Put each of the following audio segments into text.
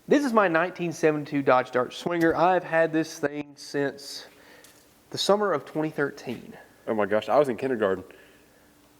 This is my 1972 Dodge Dart Swinger. I've had this thing since the summer of 2013. Oh my gosh, I was in kindergarten.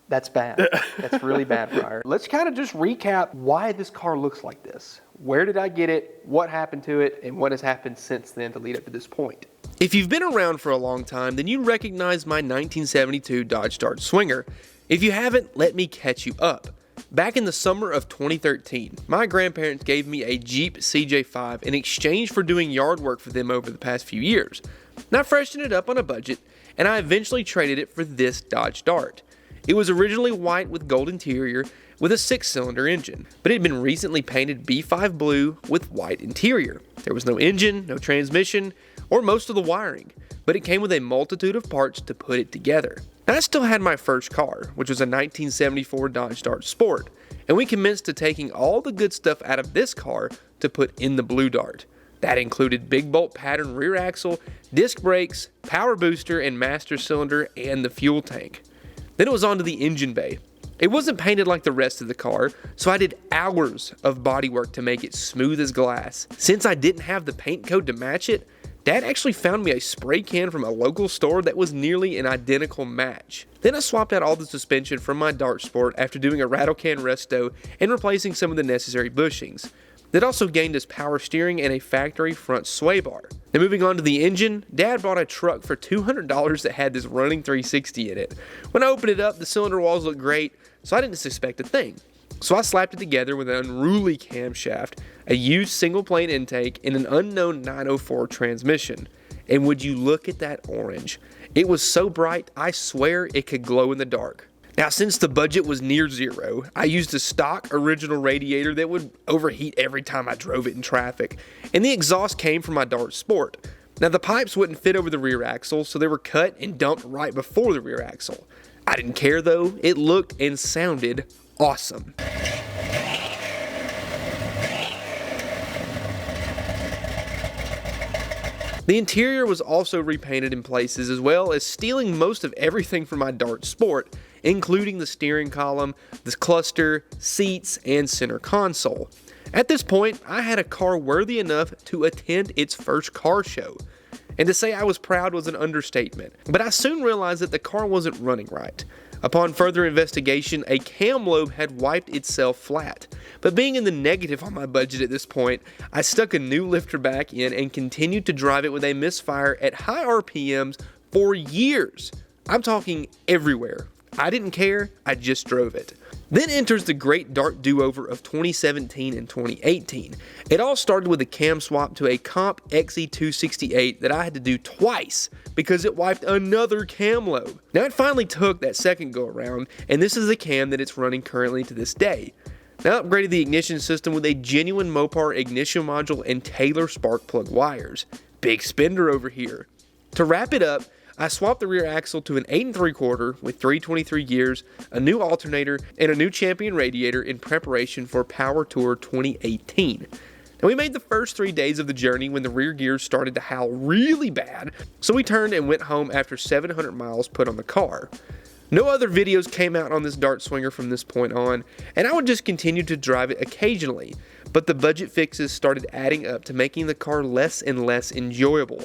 That's bad. That's really bad, Fryer. Let's kind of just recap why this car looks like this. Where did I get it? What happened to it? And what has happened since then to lead up to this point? If you've been around for a long time, then you recognize my 1972 Dodge Dart Swinger. If you haven't, let me catch you up. Back in the summer of 2013, my grandparents gave me a Jeep CJ5 in exchange for doing yard work for them over the past few years. And I freshened it up on a budget, and I eventually traded it for this Dodge Dart. It was originally white with gold interior with a 6-cylinder engine, but it had been recently painted B5 blue with white interior. There was no engine, no transmission, or most of the wiring, but it came with a multitude of parts to put it together. Now, I still had my first car, which was a 1974 Dodge Dart Sport, and we commenced to taking all the good stuff out of this car to put in the blue Dart. That included big bolt pattern rear axle, disc brakes, power booster and master cylinder, and the fuel tank. Then it was on to the engine bay. It wasn't painted like the rest of the car, so I did hours of bodywork to make it smooth as glass. Since I didn't have the paint code to match it, Dad actually found me a spray can from a local store that was nearly an identical match. Then I swapped out all the suspension from my Dart Sport after doing a rattle can resto and replacing some of the necessary bushings. That also gained us power steering and a factory front sway bar. Now moving on to the engine, Dad bought a truck for $200 that had this running 360 in it. When I opened it up, the cylinder walls looked great, so I didn't suspect a thing. So I slapped it together with an unruly camshaft, a used single plane intake, and an unknown 904 transmission. And would you look at that orange? It was so bright, I swear it could glow in the dark. Now, since the budget was near zero, I used a stock original radiator that would overheat every time I drove it in traffic, and the exhaust came from my Dart Sport. Now, the pipes wouldn't fit over the rear axle, so they were cut and dumped right before the rear axle. I didn't care though, it looked and sounded awesome. The interior was also repainted in places, as well as stealing most of everything from my Dart Sport, including the steering column, the cluster, seats, and center console. At this point, I had a car worthy enough to attend its first car show. And to say I was proud was an understatement, but I soon realized that the car wasn't running right. Upon further investigation, a cam lobe had wiped itself flat. But being in the negative on my budget at this point, I stuck a new lifter back in and continued to drive it with a misfire at high RPMs for years. I'm talking everywhere. I didn't care, I just drove it. Then enters the great Dart do-over of 2017 and 2018. It all started with a cam swap to a Comp XE268 that I had to do twice because it wiped another cam lobe. Now it finally took that second go around, and this is the cam that it's running currently to this day. Now I upgraded the ignition system with a genuine Mopar ignition module and Taylor spark plug wires. Big spender over here. To wrap it up, I swapped the rear axle to an 8 3/4 with 323 gears, a new alternator, and a new Champion radiator in preparation for Power Tour 2018. Now we made the first 3 days of the journey when the rear gears started to howl really bad, so we turned and went home after 700 miles put on the car. No other videos came out on this Dart Swinger from this point on, and I would just continue to drive it occasionally, but the budget fixes started adding up to making the car less and less enjoyable.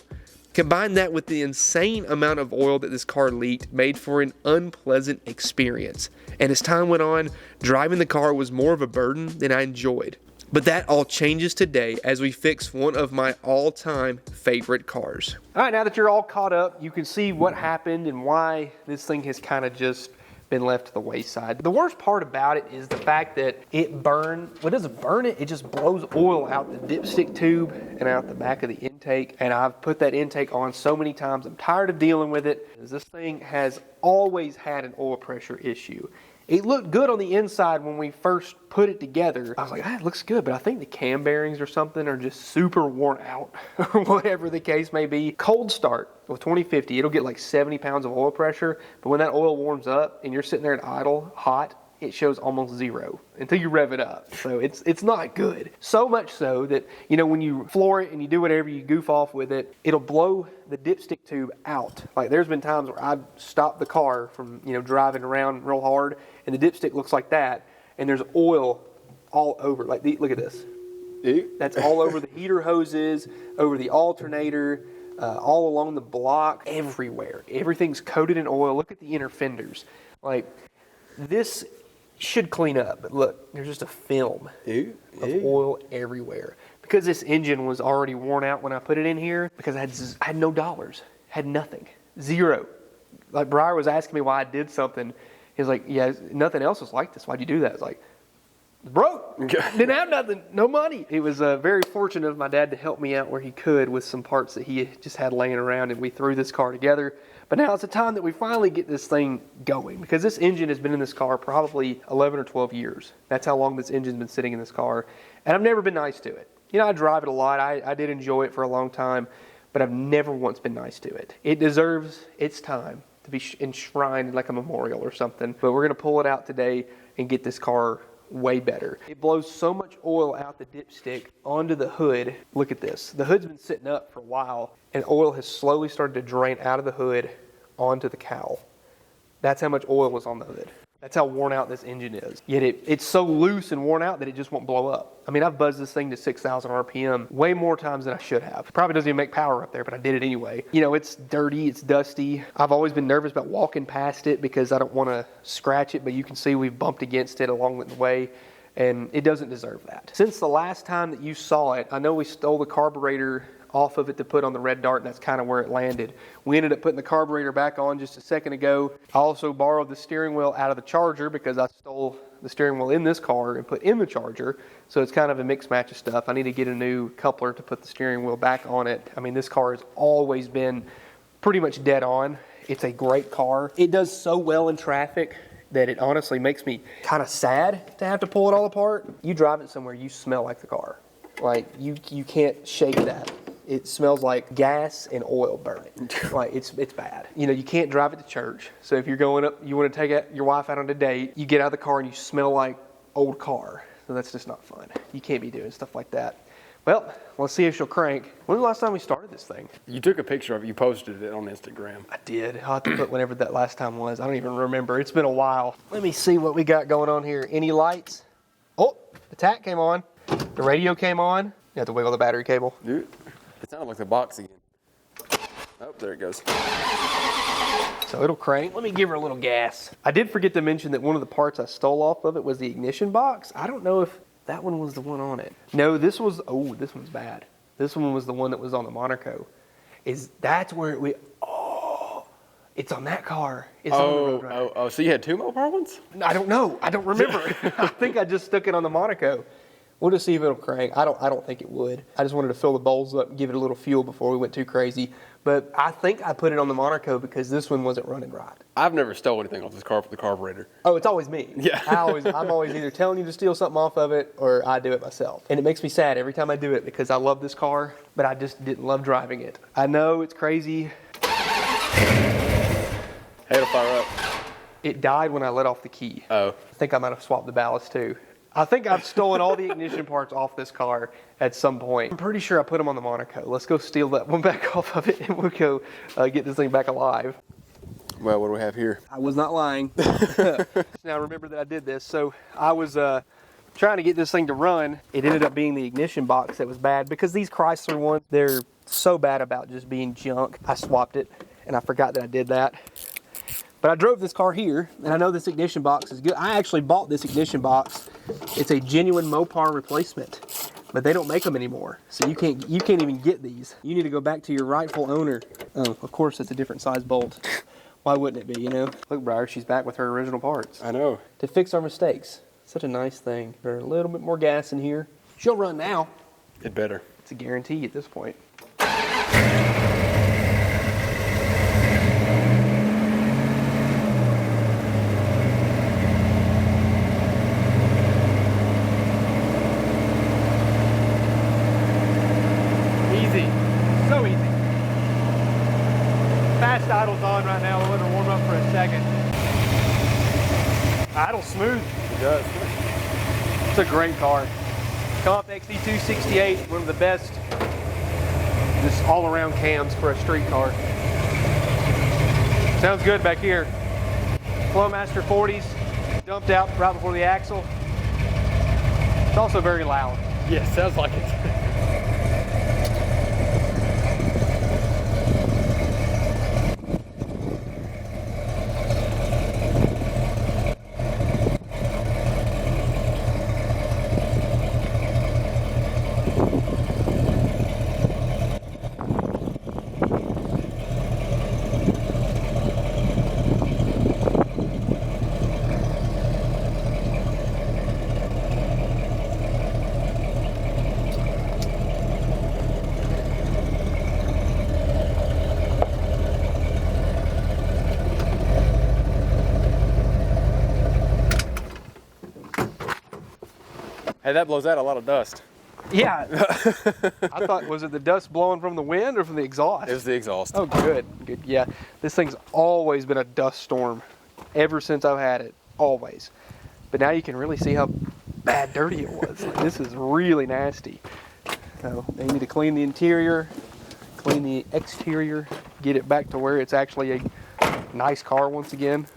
Combine that with the insane amount of oil that this car leaked made for an unpleasant experience. And as time went on, driving the car was more of a burden than I enjoyed. But that all changes today as we fix one of my all-time favorite cars. All right, now that you're all caught up, you can see what happened and why this thing has kind of just been left to the wayside. The worst part about it is the fact that it doesn't burn it, it just blows oil out the dipstick tube and out the back of the intake. And I've put that intake on so many times, I'm tired of dealing with it. This thing has always had an oil pressure issue. It looked good on the inside when we first put it together. I was like, it looks good, but I think the cam bearings or something are just super worn out, or whatever the case may be. Cold start with 2050, it'll get like 70 pounds of oil pressure, but when that oil warms up and you're sitting there at idle, hot, it shows almost zero until you rev it up. So it's not good. So much so that, you know, when you floor it and you do whatever, you goof off with it, it'll blow the dipstick tube out. Like there's been times where I've stopped the car from, you know, driving around real hard and the dipstick looks like that and there's oil all over. Like look at this. That's all over the heater hoses, over the alternator, all along the block, everywhere. Everything's coated in oil. Look at the inner fenders. Like, this should clean up, but look, there's just a film of oil everywhere. Because this engine was already worn out when I put it in here, because I had no dollars, had nothing, zero. Like, Briar was asking me why I did something. He was like, yeah, nothing else was like this. Why'd you do that? I was like, broke. Didn't have nothing. No money. It was very fortunate of my dad to help me out where he could with some parts that he just had laying around, and we threw this car together. But now it's the time that we finally get this thing going, because this engine has been in this car probably 11 or 12 years. That's how long this engine's been sitting in this car. And I've never been nice to it. You know, I drive it a lot. I did enjoy it for a long time, but I've never once been nice to it. It deserves its time to be enshrined like a memorial or something. But we're going to pull it out today and get this car way better. It blows so much oil out the dipstick onto the hood. Look at this. The hood's been sitting up for a while, and oil has slowly started to drain out of the hood onto the cowl. That's how much oil is on the hood. That's how worn out this engine is. Yet it's so loose and worn out that it just won't blow up. I mean, I've buzzed this thing to 6,000 RPM way more times than I should have. Probably doesn't even make power up there, but I did it anyway. You know, it's dirty, it's dusty. I've always been nervous about walking past it because I don't want to scratch it, but you can see we've bumped against it along the way, and it doesn't deserve that. Since the last time that you saw it, I know we stole the carburetor off of it to put on the red dart, and that's kind of where it landed. We ended up putting the carburetor back on just a second ago. I also borrowed the steering wheel out of the Charger because I stole the steering wheel in this car and put in the Charger, so it's kind of a mixed match of stuff. I need to get a new coupler to put the steering wheel back on it. I mean, this car has always been pretty much dead on. It's a great car. It does so well in traffic that it honestly makes me kind of sad to have to pull it all apart. You drive it somewhere, you smell like the car. Like, you can't shake that. It smells like gas and oil burning. Like, it's bad. You know, you can't drive it to church. So if you're going up, you want to take your wife out on a date, you get out of the car and you smell like old car. So that's just not fun. You can't be doing stuff like that. Well, let's see if she'll crank. When was the last time we started this thing? You took a picture of it. You posted it on Instagram. I did. I'll have to put whenever that last time was. I don't even remember. It's been a while. Let me see what we got going on here. Any lights? Oh, the tack came on. The radio came on. You have to wiggle the battery cable. Dude. It sounded like the box again. Oh, there it goes. So it'll crank. Let me give her a little gas. I did forget to mention that one of the parts I stole off of it was the ignition box. I don't know if that one was the one on it. No, this one's bad. This one was the one that was on the Monaco. That's where it's on that car. It's on the Road Runner. Oh, so you had two Mopar ones? I don't know. I don't remember. I think I just stuck it on the Monaco. We'll just see if it'll crank. I don't think it would. I just wanted to fill the bowls up and give it a little fuel before we went too crazy. But I think I put it on the Monaco because this one wasn't running right. I've never stole anything off this car for the carburetor. Oh, it's always me. Yeah. I'm always either telling you to steal something off of it or I do it myself. And it makes me sad every time I do it because I love this car, but I just didn't love driving it. I know it's crazy. Hey, it'll fire up. It died when I let off the key. Oh. I think I might have swapped the ballast too. I think I've stolen all the ignition parts off this car at some point. I'm pretty sure I put them on the Monaco. Let's go steal that one back off of it and we'll go get this thing back alive. Well, what do we have here? I was not lying. Now remember that I did this. So I was trying to get this thing to run. It ended up being the ignition box that was bad because these Chrysler ones, they're so bad about just being junk. I swapped it and I forgot that I did that. But I drove this car here, and I know this ignition box is good. I actually bought this ignition box. It's a genuine Mopar replacement, but they don't make them anymore. So you can't even get these. You need to go back to your rightful owner. Oh, of course, it's a different size bolt. Why wouldn't it be, you know? Look, Briar, she's back with her original parts. I know. To fix our mistakes. Such a nice thing. There's a little bit more gas in here. She'll run now. It better. It's a guarantee at this point. Fast idle's on right now. We'll let her warm up for a second. Idle's smooth. It does. It's a great car. Comp XD268, one of the best just all-around cams for a street car. Sounds good back here. Flowmaster 40s dumped out right before the axle. It's also very loud. Yeah, sounds like it. Hey, that blows out a lot of dust. Yeah. I thought, was it the dust blowing from the wind or from the exhaust? It was the exhaust. Oh, good. Good. Yeah. This thing's always been a dust storm ever since I've had it. Always. But now you can really see how bad dirty it was. Like, this is really nasty. So they need to clean the interior, clean the exterior, get it back to where it's actually a nice car once again.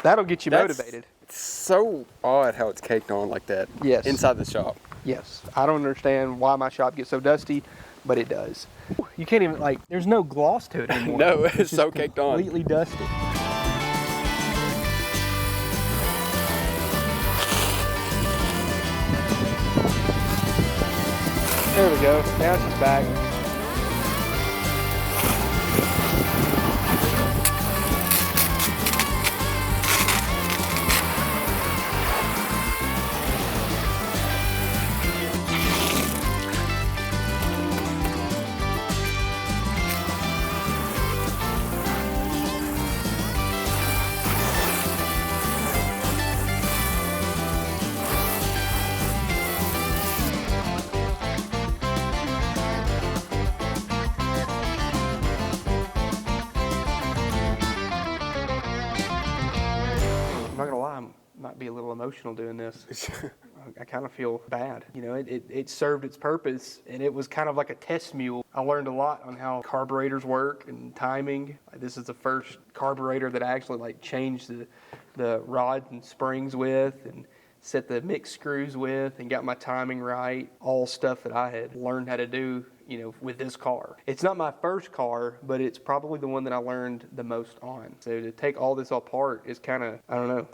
That'll get you motivated. It's so odd how it's caked on like that. Yes. Inside the shop. Yes. I don't understand why my shop gets so dusty, but it does. You can't even, like, there's no gloss to it anymore. No, it's so caked on. Completely dusty. There we go. Now she's back. I'm not gonna lie, I might be a little emotional doing this. I kind of feel bad. You know, it served its purpose, and it was kind of like a test mule. I learned a lot on how carburetors work and timing. This is the first carburetor that I actually like changed the rods and springs with, and set the mix screws with, and got my timing right. All stuff that I had learned how to do, you know, with this car. It's not my first car, but it's probably the one that I learned the most on. So to take all this apart is kind of, I don't know,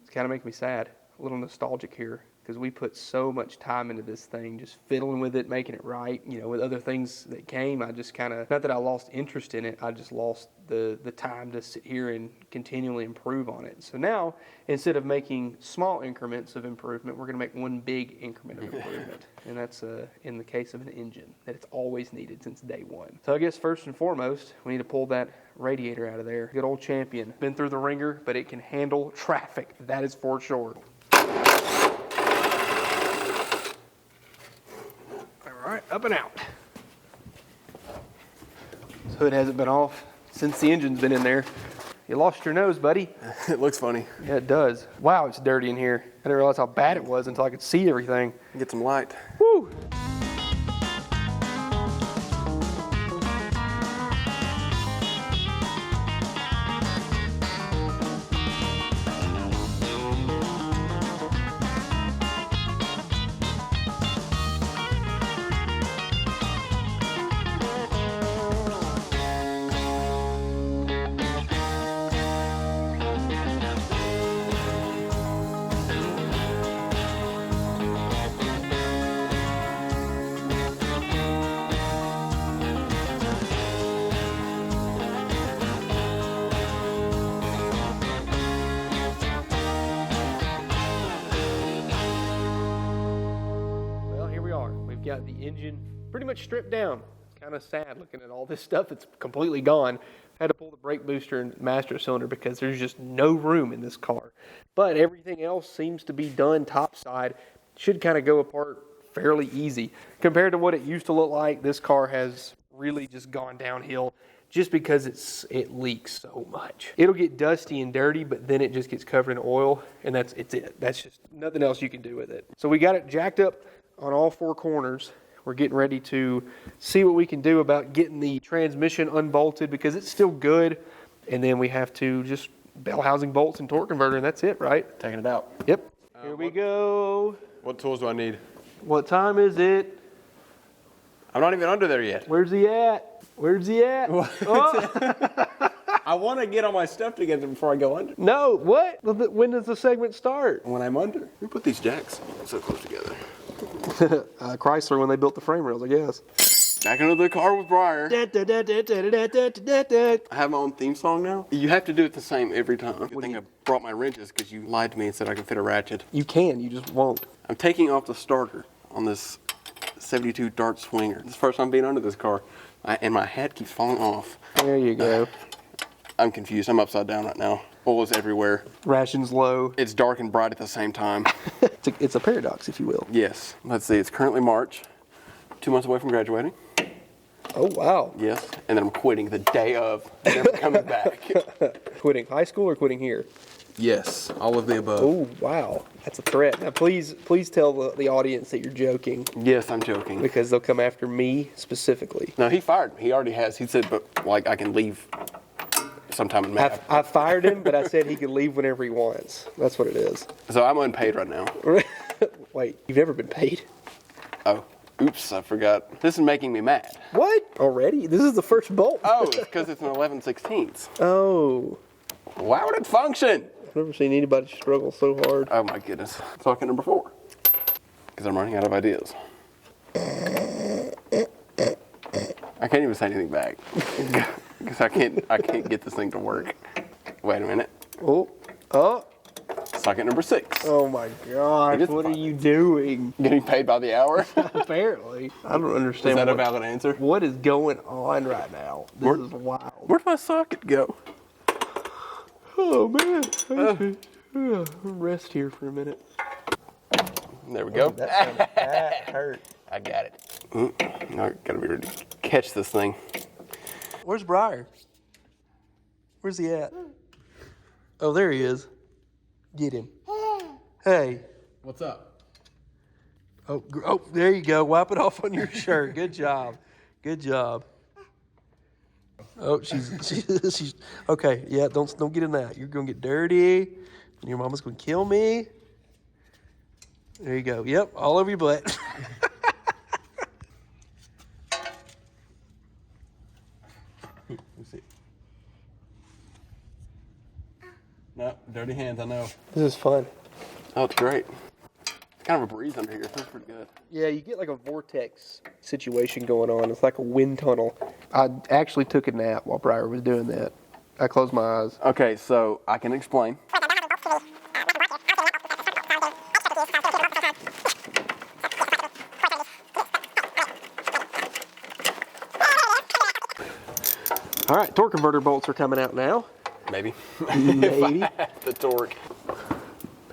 it's kind of making me sad. A little nostalgic here, because we put so much time into this thing, just fiddling with it, making it right. You know, with other things that came, I just kind of, not that I lost interest in it, I just lost the time to sit here and continually improve on it. So now, instead of making small increments of improvement, we're going to make one big increment of improvement. And that's in the case of an engine, that it's always needed since day one. So I guess first and foremost, we need to pull that radiator out of there. Good old Champion. Been through the ringer, but it can handle traffic. That is for sure. All right, up and out. This hood hasn't been off since the engine's been in there. You lost your nose, buddy. It looks funny. Yeah, it does. Wow, it's dirty in here. I didn't realize how bad it was until I could see everything. Get some light. Woo! Got the engine pretty much stripped down. It's kind of sad looking at all this stuff. It's completely gone. I had to pull the brake booster and master cylinder because there's just no room in this car. But everything else seems to be done topside. Should kind of go apart fairly easy. Compared to what it used to look like, this car has really just gone downhill just because it leaks so much. It'll get dusty and dirty, but then it just gets covered in oil, and that's it. That's just nothing else you can do with it. So we got it jacked up on all four corners. We're getting ready to see what we can do about getting the transmission unbolted because it's still good. And then we have to just bell housing bolts and torque converter, and that's it, right? Taking it out. Yep. Here we go. What tools do I need? What time is it? I'm not even under there yet. Where's he at? Where's he at? Oh. I want to get all my stuff together before I go under. No, what? When does the segment start? When I'm under. We put these jacks so close together. Chrysler when they built the frame rails, I guess. Back into the car with Briar. I have my own theme song now. You have to do it the same every time. I think I brought my wrenches because you lied to me and said I can fit a ratchet. You can, you just won't. I'm taking off the starter on this 72 Dart Swinger. This is the first time being under this car, and my hat keeps falling off. There you go. I'm confused. I'm upside down right now. Oil is everywhere. Rations low. It's dark and bright at the same time. It's a paradox, if you will. Yes. Let's see. It's currently March. 2 months away from graduating. Oh, wow. Yes. And then I'm quitting the day of. Never coming back. Quitting high school or quitting here? Yes. All of the above. Oh, wow. That's a threat. Now, please tell the audience that you're joking. Yes, I'm joking. Because they'll come after me specifically. No, he fired me. He already has. He said, but like I can leave sometime in May. I fired him, but I said he could leave whenever he wants. That's what it is. So I'm unpaid right now. Wait, you've never been paid? Oh, oops, I forgot. This is making me mad. What? Already? This is the first bolt. Oh, it's because it's an 11/16. Oh. Why would it function? I've never seen anybody struggle so hard. Oh my goodness. Socket number 4. Because I'm running out of ideas. I can't even say anything back. Because I can't get this thing to work. Wait a minute. Oh. Socket number 6. Oh my gosh, what are you doing? Getting paid by the hour? Apparently. I don't understand. Is that a valid answer? What is going on right now? This is wild. Where'd my socket go? Oh man. Rest here for a minute. There we go. That hurt. I got it. I gotta be ready to catch this thing. Where's Briar? Where's he at? Oh, there he is. Get him. Hey. What's up? Oh, there you go. Wipe it off on your shirt. Good job. Good job. Oh, she's okay. Yeah, don't get in that. You're gonna get dirty, and your mama's gonna kill me. There you go. Yep, all over your butt. Let's see. No, dirty hands, I know. This is fun. Oh, it's great. It's kind of a breeze under here. It feels pretty good. Yeah, you get like a vortex situation going on. It's like a wind tunnel. I actually took a nap while Briar was doing that. I closed my eyes. Okay, so I can explain. All right, torque converter bolts are coming out now. Maybe. Maybe. If I had the torque.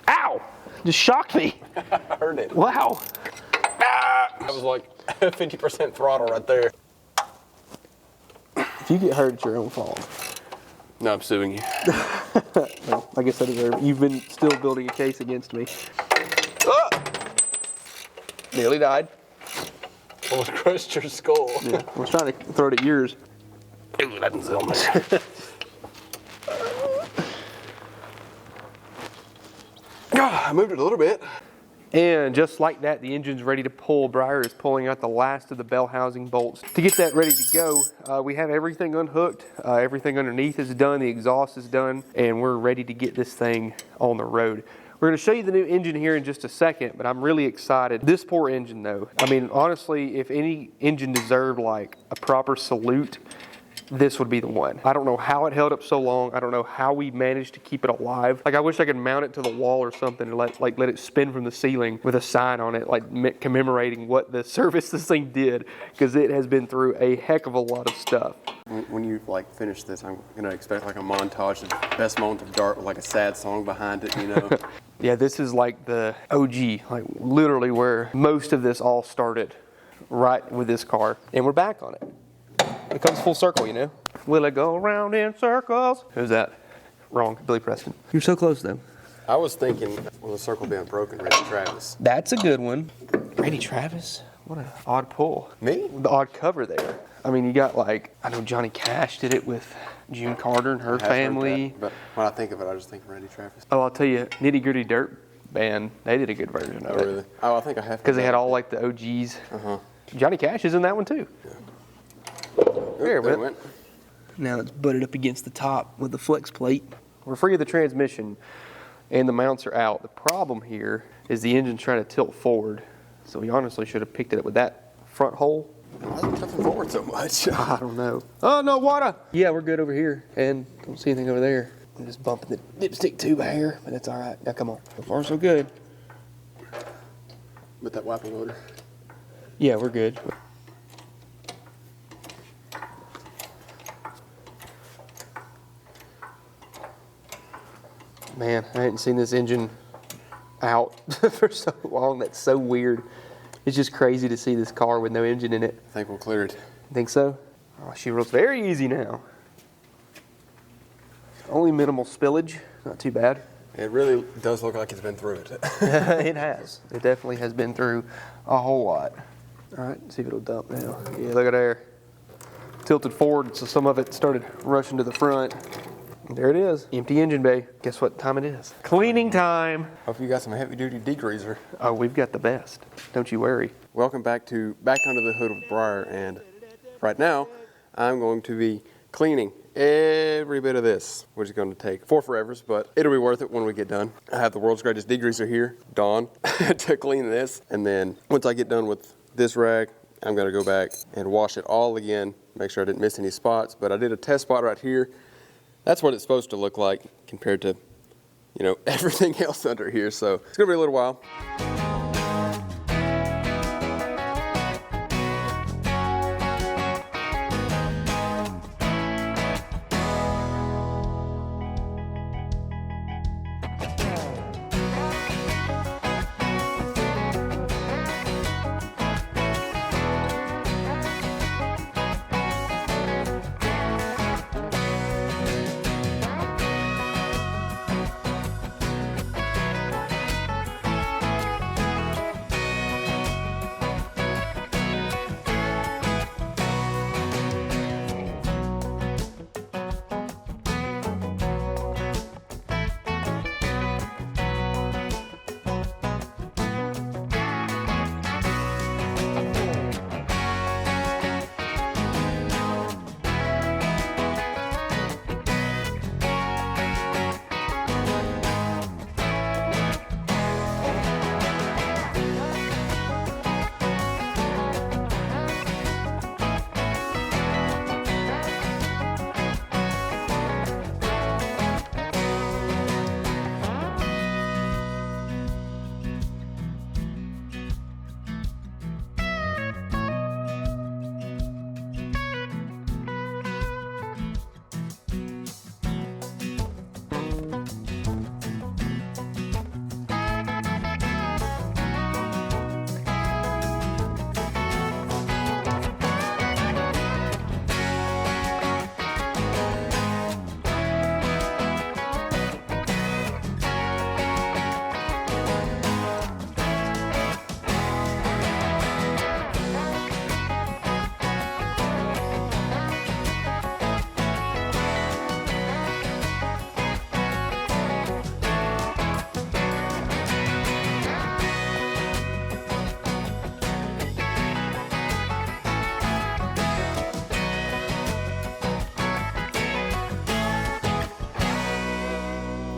Ow! Just shocked me. I heard it. Wow. That was like 50% throttle right there. If you get hurt, it's your own fault. No, I'm suing you. Well, I guess I deserve it. You've been still building a case against me. Nearly died. Almost crushed your skull. Yeah, I was trying to throw it at yours. Ooh, that didn't sell me. I moved it a little bit. And just like that, the engine's ready to pull. Briar is pulling out the last of the bell housing bolts. To get that ready to go, we have everything unhooked. Everything underneath is done. The exhaust is done. And we're ready to get this thing on the road. We're going to show you the new engine here in just a second, but I'm really excited. This poor engine, though. I mean, honestly, if any engine deserved like a proper salute, this would be the one. I don't know how it held up so long. I don't know how we managed to keep it alive. Like, I wish I could mount it to the wall or something and let it spin from the ceiling with a sign on it, like commemorating what the service this thing did, because it has been through a heck of a lot of stuff. When you like finish this, I'm gonna expect like a montage of best moments of Dart with like a sad song behind it, you know. Yeah, this is like the OG, like literally where most of this all started, right with this car. And we're back on it. It comes full circle, you know. Will it go around in circles? Who's that? Wrong, Billy Preston. You're so close, though. I was thinking, well, the circle being broken, Randy Travis. That's a good one. Randy Travis? What an odd pull. Me? The odd cover there. I mean, you got like, I know Johnny Cash did it with June Carter and her family. But when I think of it, I just think of Randy Travis. Oh, I'll tell you, Nitty Gritty Dirt band, they did a good version of it. Really? Oh, I think I have. Because they had all like the OGs. Johnny Cash is in that one too. Yeah. There it went. Now it's butted up against the top with the flex plate. We're free of the transmission and the mounts are out. The problem here is the engine's trying to tilt forward. So we honestly should have picked it up with that front hole. Why is it tilting forward so much? I don't know. Oh, no water. Yeah, we're good over here. And don't see anything over there. I'm just bumping the dipstick tube out here, but that's all right. Now come on. So far, so good. With that wiping motor. Yeah, we're good. Man, I hadn't seen this engine out for so long. That's so weird. It's just crazy to see this car with no engine in it. I think we'll clear it. Think so? Oh, she rolls very easy now. Only minimal spillage. Not too bad. It really does look like it's been through it. It has. It definitely has been through a whole lot. All right, see if it'll dump now. Yeah, look at there. Tilted forward, so some of it started rushing to the front. There it is. Empty engine bay. Guess what time it is? Cleaning time. Hope you got some heavy-duty degreaser. Oh, we've got the best. Don't you worry. Welcome back Under the Hood with Briar, and right now I'm going to be cleaning every bit of this, which is going to take 4 forevers, but it'll be worth it when we get done. I have the world's greatest degreaser here, Dawn, to clean this, and then once I get done with this rag, I'm going to go back and wash it all again, make sure I didn't miss any spots, but I did a test spot right here. That's what it's supposed to look like compared to, you know, everything else under here. So it's gonna be a little while.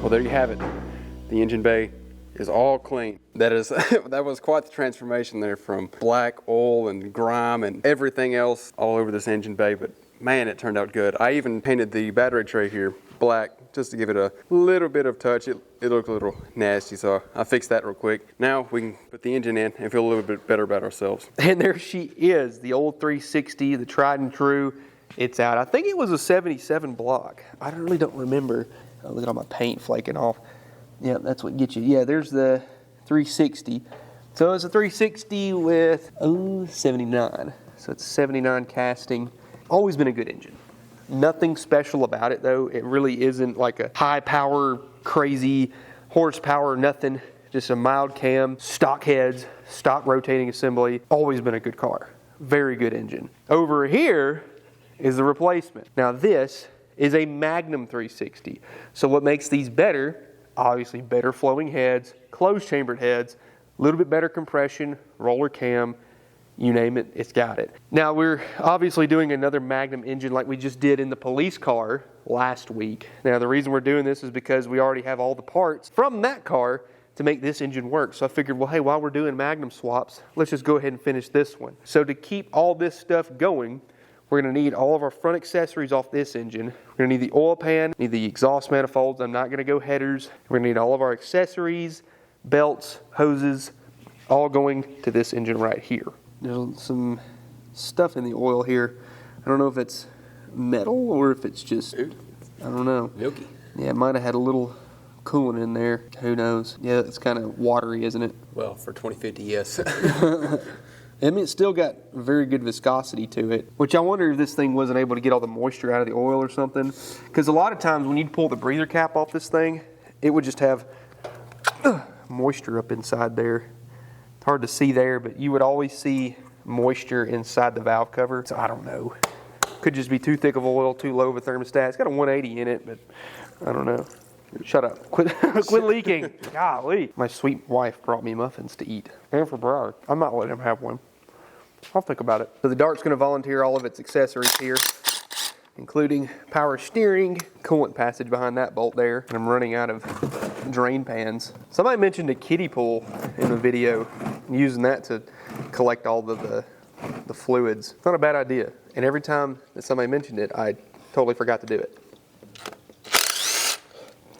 Well, there you have it. The engine bay is all clean. That was quite the transformation there, from black oil and grime and everything else all over this engine bay, but man, it turned out good. I even painted the battery tray here black just to give it a little bit of touch. It looked a little nasty, so I fixed that real quick. Now we can put the engine in and feel a little bit better about ourselves. And there she is, the old 360, the tried and true. It's out. I think it was a 77 block. I really don't remember. Oh, look at all my paint flaking off. Yeah, that's what gets you. Yeah, there's the 360. So it's a 360 with 79. So it's 79 casting. Always been a good engine. Nothing special about it though. It really isn't like a high power, crazy horsepower, nothing. Just a mild cam, stock heads, stock rotating assembly. Always been a good car. Very good engine. Over here is the replacement. Now this is a Magnum 360. So what makes these better obviously better flowing heads, closed chambered heads, a little bit better compression, roller cam, you name it, it's got it. Now we're obviously doing another Magnum engine like we just did in the police car last week. Now the reason we're doing this is because we already have all the parts from that car to make this engine work. So I figured, well, hey, while we're doing Magnum swaps, let's just go ahead and finish this one. So to keep all this stuff going, we're gonna need all of our front accessories off this engine. We're gonna need the oil pan, need the exhaust manifolds. I'm not gonna go headers. We're gonna need all of our accessories, belts, hoses, all going to this engine right here. There's some stuff in the oil here. I don't know if it's metal or if it's just, I don't know. Milky. Yeah, it might have had a little coolant in there. Who knows? Yeah, it's kind of watery, isn't it? Well, for 2050, yes. I mean, it's still got very good viscosity to it, which I wonder if this thing wasn't able to get all the moisture out of the oil or something. Because a lot of times when you pull the breather cap off this thing, it would just have moisture up inside there. It's hard to see there, but you would always see moisture inside the valve cover. So I don't know. Could just be too thick of oil, too low of a thermostat. It's got a 180 in it, but I don't know. Shut up. Quit leaking. Golly. My sweet wife brought me muffins to eat. And for Briar. I'm not letting him have one. I'll think about it. So the Dart's going to volunteer all of its accessories here, including power steering, coolant passage behind that bolt there. And I'm running out of drain pans. Somebody mentioned a kiddie pool in the video, using that to collect all the fluids. It's not a bad idea. And every time that somebody mentioned it, I totally forgot to do it.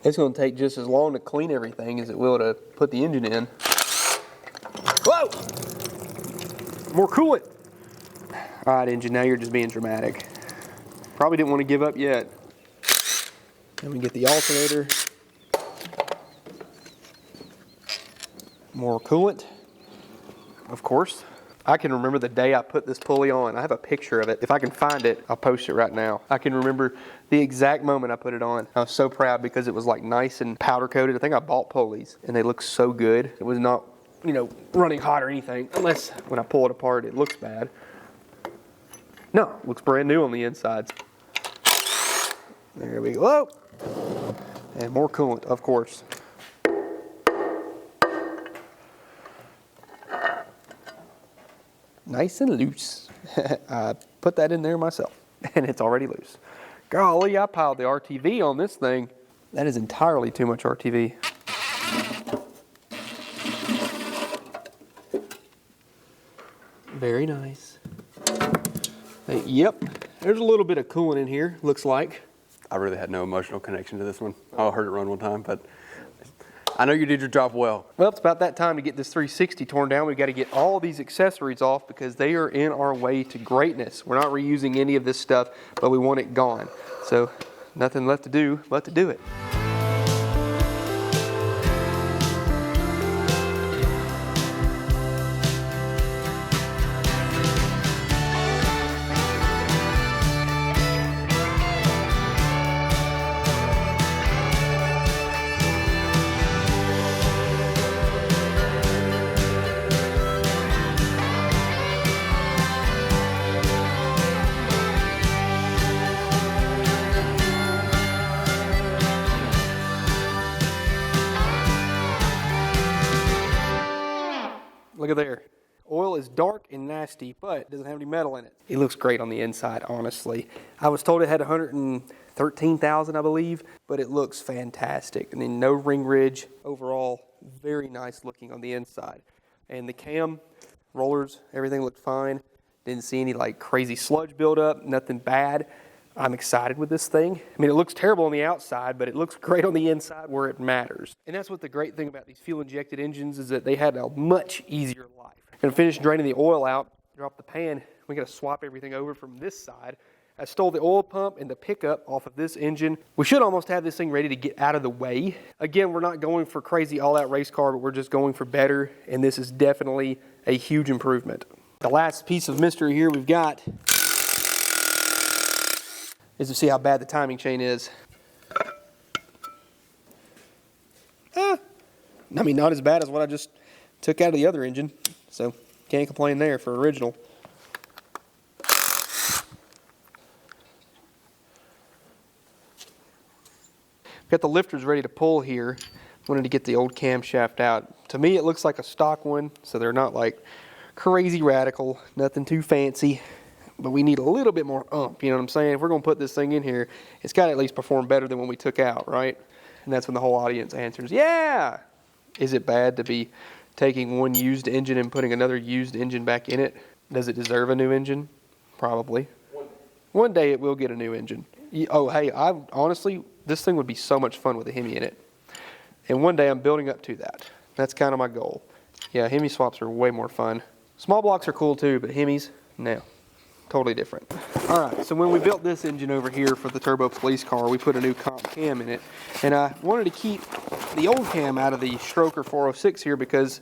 It's going to take just as long to clean everything as it will to put the engine in. Whoa! More coolant. All right, engine, now you're just being dramatic. Probably didn't want to give up yet. Let me get the alternator. More coolant, of course. I can remember the day I put this pulley on. I have a picture of it. If I can find it, I'll post it right now. I can remember the exact moment I put it on. I was so proud because it was like nice and powder coated. I think I bought pulleys and they look so good. It was not, you know, running hot or anything, unless when I pull it apart, it looks bad. No, it looks brand new on the inside. There we go. And more coolant, of course. Nice and loose. I put that in there myself, and it's already loose. Golly, I piled the RTV on this thing. That is entirely too much RTV. Very nice. Yep, there's a little bit of coolant in here, looks like. I really had no emotional connection to this one. I heard it run one time, but I know you did your job well. Well, it's about that time to get this 360 torn down. We've got to get all these accessories off because they are in our way to greatness. We're not reusing any of this stuff, but we want it gone. So nothing left to do but to do it. Look at there. Oil is dark and nasty, but it doesn't have any metal in it. It looks great on the inside, honestly. I was told it had 113,000, I believe, but it looks fantastic. And then no ring ridge. Overall, very nice looking on the inside. And the cam, rollers, everything looked fine. Didn't see any like crazy sludge buildup, nothing bad. I'm excited with this thing. I mean, it looks terrible on the outside, but it looks great on the inside where it matters. And that's what the great thing about these fuel-injected engines is that they had a much easier life. Gonna finish draining the oil out, drop the pan. We gotta swap everything over from this side. I stole the oil pump and the pickup off of this engine. We should almost have this thing ready to get out of the way. Again, we're not going for crazy all-out race car, but we're just going for better, and this is definitely a huge improvement. The last piece of mystery here we've got is to see how bad the timing chain is. I mean, not as bad as what I just took out of the other engine, so can't complain there for original. Got the lifters ready to pull here. Wanted to get the old camshaft out. To me, it looks like a stock one, so they're not like crazy radical, nothing too fancy, but we need a little bit more oomph, you know what I'm saying? If we're gonna put this thing in here, it's gotta at least perform better than when we took out, right? And that's when the whole audience answers, yeah! Is it bad to be taking one used engine and putting another used engine back in it? Does it deserve a new engine? Probably. One day it will get a new engine. Oh, hey, honestly, this thing would be so much fun with a Hemi in it. And one day I'm building up to that. That's kind of my goal. Yeah, Hemi swaps are way more fun. Small blocks are cool too, but Hemis, no. Totally different. All right, so when we built this engine over here for the Turbo Police car, we put a new comp cam in it. And I wanted to keep the old cam out of the Stroker 406 here because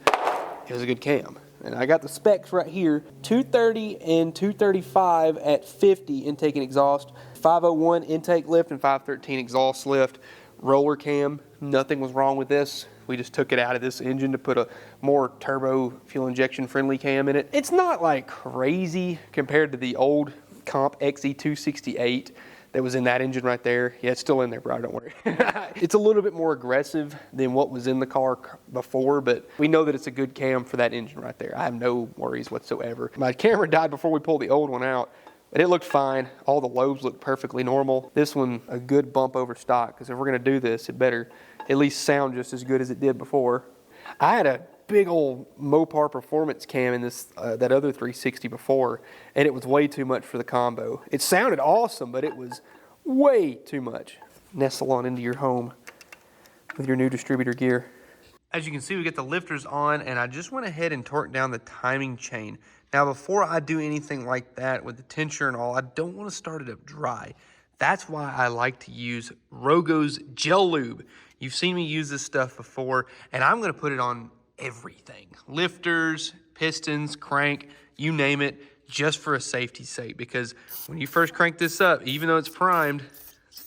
it was a good cam. And I got the specs right here, 230 and 235 at 50 intake and exhaust, 501 intake lift and 513 exhaust lift, roller cam. Nothing was wrong with this. We just took it out of this engine to put a more turbo fuel injection friendly cam in it. It's not like crazy compared to the old Comp XE268 that was in that engine right there. Yeah, it's still in there, bro, don't worry. It's a little bit more aggressive than what was in the car before, but we know that it's a good cam for that engine right there. I have no worries whatsoever. My camera died before we pulled the old one out, but it looked fine. All the lobes looked perfectly normal. This one, a good bump over stock, because if we're gonna do this, it better at least sound just as good as it did before. I had a big old Mopar Performance cam in this that other 360 before, and it was way too much for the combo. It sounded awesome, but it was way too much. Nestle on into your home with your new distributor gear. As you can see, we get the lifters on, and I just went ahead and torqued down the timing chain. Now, before I do anything like that with the tensioner and all, I don't want to start it up dry. That's why I like to use Rogo's Gel Lube. You've seen me use this stuff before, and I'm gonna put it on everything. Lifters, pistons, crank, you name it, just for a safety's sake. Because when you first crank this up, even though it's primed,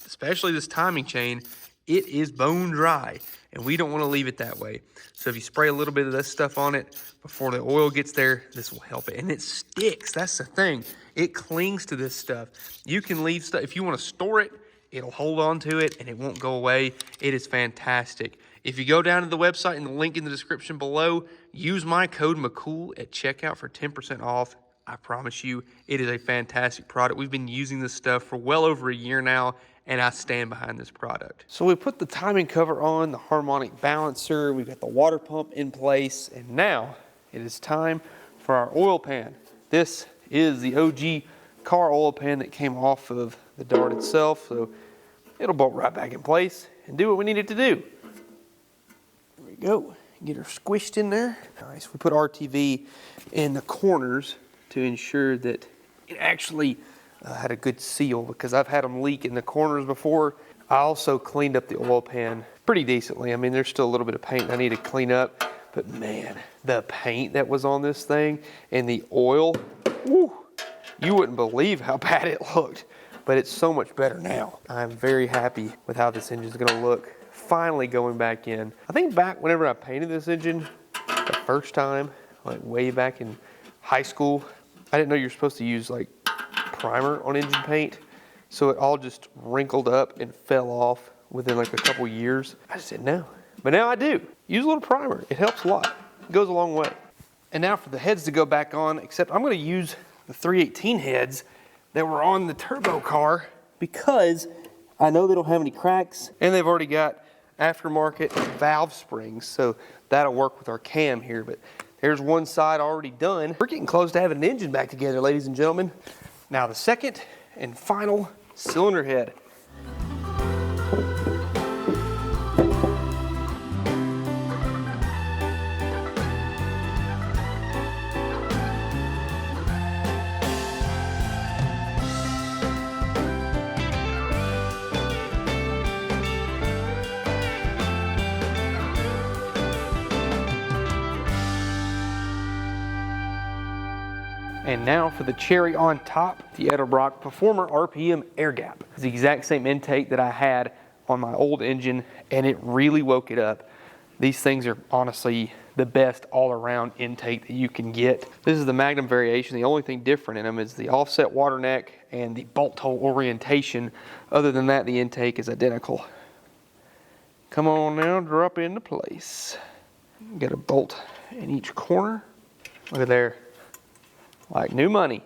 especially this timing chain, it is bone dry, and we don't wanna leave it that way. So if you spray a little bit of this stuff on it before the oil gets there, this will help it. And it sticks, that's the thing. It clings to this stuff. You can leave stuff, if you wanna store it, it'll hold on to it and it won't go away. It is fantastic. If you go down to the website and the link in the description below, use my code McCool at checkout for 10% off. I promise you, it is a fantastic product. We've been using this stuff for well over a year now, and I stand behind this product. So we put the timing cover on, the harmonic balancer, we've got the water pump in place, and now it is time for our oil pan. This is the OG car oil pan that came off of the Dart itself, so it'll bolt right back in place and do what we need it to do. There we go. Get her squished in there. Nice. We put RTV in the corners to ensure that it actually had a good seal, because I've had them leak in the corners before. I also cleaned up the oil pan pretty decently. I mean, there's still a little bit of paint I need to clean up, but man, the paint that was on this thing and the oil, woo, you wouldn't believe how bad it looked. But it's so much better now. I'm very happy with how this engine's gonna look, finally going back in. I think back whenever I painted this engine the first time, like way back in high school, I didn't know you're supposed to use like primer on engine paint, so it all just wrinkled up and fell off within like a couple years. I just didn't know, but now I do. Use a little primer, it helps a lot. It goes a long way. And now for the heads to go back on, except I'm gonna use the 318 heads that were on the turbo car because I know they don't have any cracks, and they've already got aftermarket valve springs, so that'll work with our cam here. But there's one side already done. We're getting close to having an engine back together, ladies and gentlemen. Now the second and final cylinder head. And now for the cherry on top, the Edelbrock Performer RPM air gap. It's the exact same intake that I had on my old engine, and it really woke it up. These things are honestly the best all-around intake that you can get. This is the Magnum variation. The only thing different in them is the offset water neck and the bolt hole orientation. Other than that, the intake is identical. Come on now, drop into place. Got a bolt in each corner. Look at there, like new money.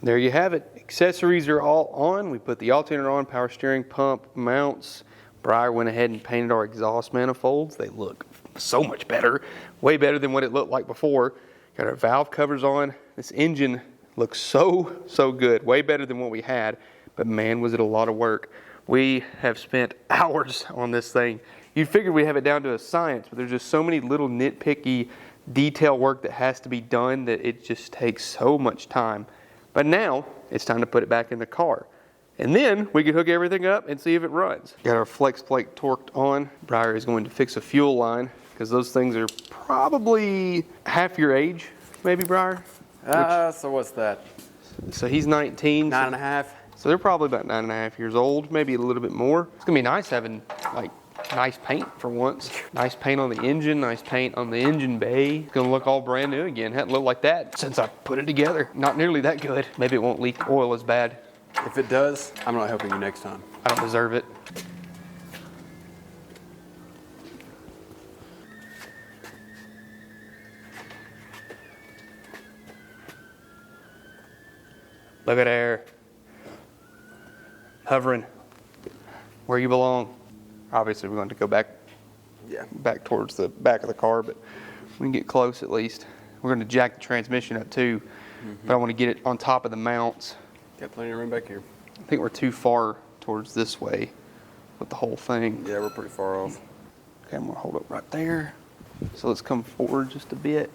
There you have it. Accessories are all on. We put the alternator on, power steering, pump, mounts. Briar went ahead and painted our exhaust manifolds. They look so much better, way better than what it looked like before. Got our valve covers on. This engine looks so good, way better than what we had, but man, was it a lot of work. We have spent hours on this thing. You'd figure we have it down to a science, but there's just so many little nitpicky detail work that has to be done that it just takes so much time. But now it's time to put it back in the car. And then we can hook everything up and see if it runs. Got our flex plate torqued on. Briar is going to fix a fuel line because those things are probably half your age, maybe, Briar? So what's that? So he's 19. 9.5. So they're probably about 9.5 years old, maybe a little bit more. It's gonna be nice having like nice paint for once. Nice paint on the engine, nice paint on the engine bay. It's gonna look all brand new again. Hadn't looked like that since I put it together. Not nearly that good. Maybe it won't leak oil as bad. If it does, I'm not helping you next time. I don't deserve it. Look at there. Hovering where you belong. Obviously, we're going to go back towards the back of the car, but we can get close at least. We're going to jack the transmission up too, but I want to get it on top of the mounts. Got plenty of room back here. I think we're too far towards this way with the whole thing. Yeah, we're pretty far off. Okay, I'm going to hold it right there. So let's come forward just a bit.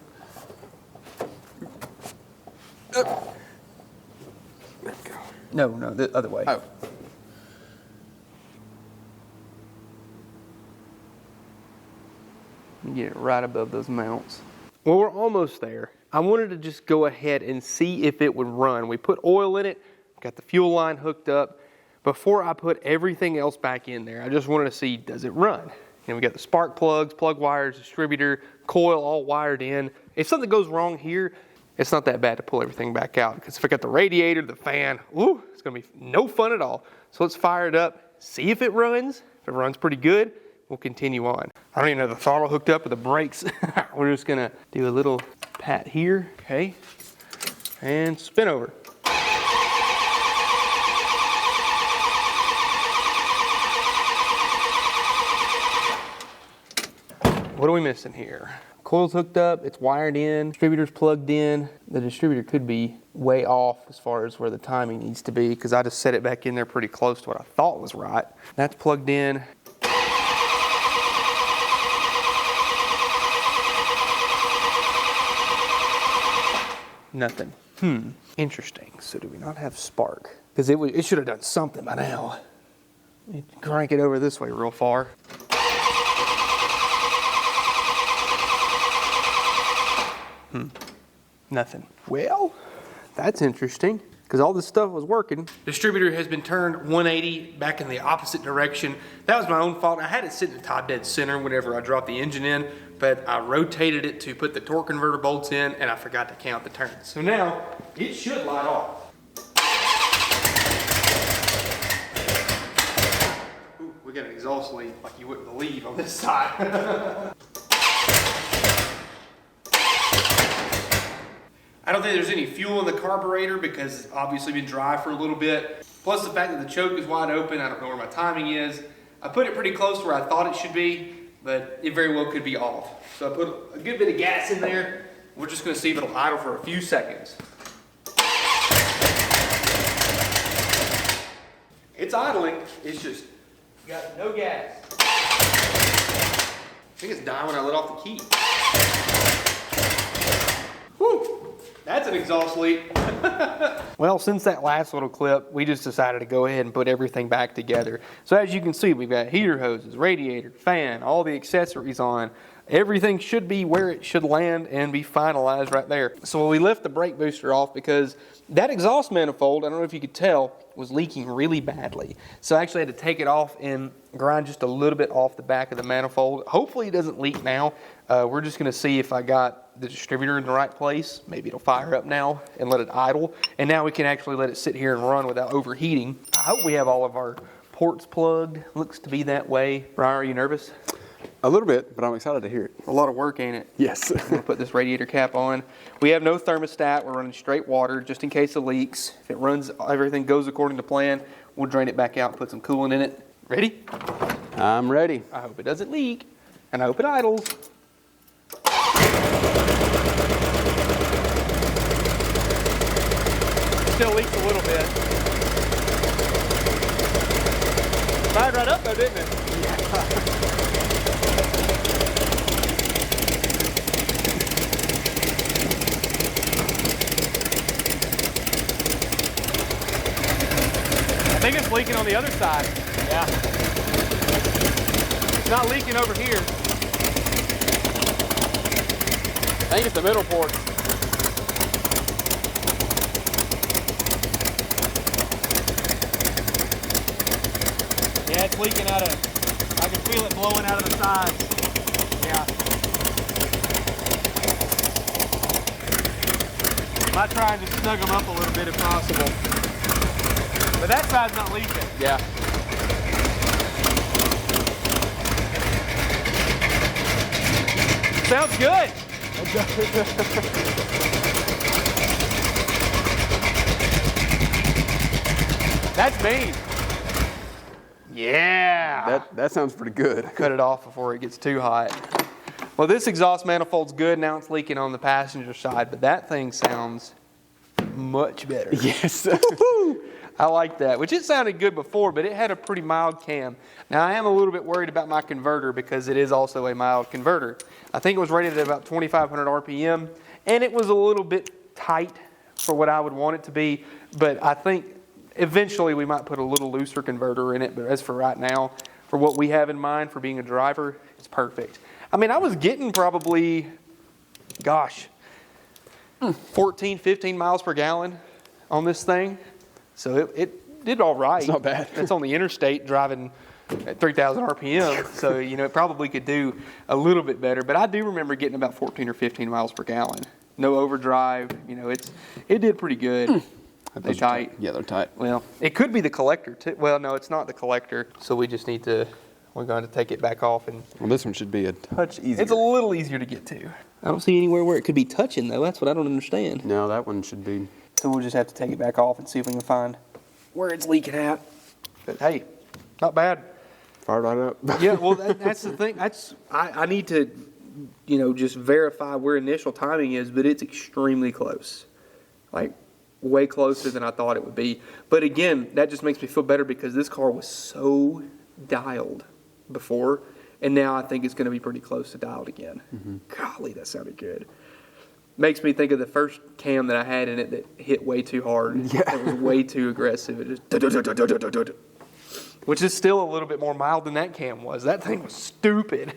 There we go. No, the other way. Oh. Get it right above those mounts. Well, we're almost there. I wanted to just go ahead and see if it would run. We put oil in it, got the fuel line hooked up. Before I put everything else back in there, I just wanted to see, does it run? And we got the spark plugs, plug wires, distributor, coil all wired in. If something goes wrong here, it's not that bad to pull everything back out, because if I got the radiator, the fan, ooh, it's gonna be no fun at all. So let's fire it up, see if it runs. If it runs pretty good, we'll continue on. I don't even have the throttle hooked up with the brakes. We're just gonna do a little pat here, okay? And spin over. What are we missing here? Coil's hooked up, it's wired in, distributor's plugged in. The distributor could be way off as far as where the timing needs to be, because I just set it back in there pretty close to what I thought was right. That's plugged in. Nothing. Interesting. So do we not have spark? Because it should have done something by now. Crank it over this way real far. Nothing. Well, that's interesting, because all this stuff was working. Distributor has been turned 180 back in the opposite direction. That was my own fault. I had it sitting at top dead center whenever I dropped the engine in, but I rotated it to put the torque converter bolts in, and I forgot to count the turns. So now it should light off. Ooh, we got an exhaust leak like you wouldn't believe on this side. I don't think there's any fuel in the carburetor because it's obviously been dry for a little bit. Plus the fact that the choke is wide open, I don't know where my timing is. I put it pretty close to where I thought it should be, but it very well could be off. So I put a good bit of gas in there. We're just gonna see if it'll idle for a few seconds. It's idling, it's just got no gas. I think it's dying when I let off the key. Whew. That's an exhaust leak. Well, since that last little clip, we just decided to go ahead and put everything back together. So as you can see, we've got heater hoses, radiator, fan, all the accessories on. Everything should be where it should land and be finalized right there. So we left the brake booster off because that exhaust manifold, I don't know if you could tell, was leaking really badly. So I actually had to take it off and grind just a little bit off the back of the manifold. Hopefully it doesn't leak now. We're just gonna see if I got the distributor in the right place. Maybe it'll fire up now and let it idle. And now we can actually let it sit here and run without overheating. I hope we have all of our ports plugged. Looks to be that way. Brian, are you nervous? A little bit, but I'm excited to hear it. A lot of work, ain't it? Yes. I'm gonna put this radiator cap on. We have no thermostat. We're running straight water just in case of leaks. If it runs, everything goes according to plan, we'll drain it back out and put some coolant in it. Ready? I'm ready. I hope it doesn't leak, and I hope it idles. Still leaks a little bit. Fired right up though, didn't it? I think it's leaking on the other side. Yeah. It's not leaking over here. I think it's the middle port. Yeah, it's leaking out of, I can feel it blowing out of the sides. Yeah. I'm trying to snug them up a little bit if possible. But that side's not leaking. Yeah. Sounds good. That's mean. Yeah. That sounds pretty good. Cut it off before it gets too hot. Well, this exhaust manifold's good. Now it's leaking on the passenger side, but that thing sounds much better. Yes. I like that, which it sounded good before, but it had a pretty mild cam. Now, I am a little bit worried about my converter because it is also a mild converter. I think it was rated at about 2,500 RPM, and it was a little bit tight for what I would want it to be, but I think eventually we might put a little looser converter in it, but as for right now, for what we have in mind for being a driver, it's perfect. I mean, I was getting probably, 14, 15 miles per gallon on this thing. So it did all right. It's not bad. It's on the interstate driving at 3,000 RPM. So, it probably could do a little bit better. But I do remember getting about 14 or 15 miles per gallon. No overdrive. It did pretty good. They're tight. Yeah, they're tight. Well, it could be the collector too. Well, no, it's not the collector. So we just need to, we're going to take it back off. Well, this one should be a touch easier. It's a little easier to get to. I don't see anywhere where it could be touching though. That's what I don't understand. No, that one should be. So we'll just have to take it back off and see if we can find where it's leaking at. But hey, not bad. Fired right up. Yeah, well, that's the thing. I need to, just verify where initial timing is, but it's extremely close. Like, way closer than I thought it would be. But again, that just makes me feel better because this car was so dialed before, and now I think it's going to be pretty close to dialed again. Mm-hmm. Golly, that sounded good. Makes me think of the first cam that I had in it that hit way too hard. Yeah. It was way too aggressive. It just which is still a little bit more mild than that cam was. That thing was stupid.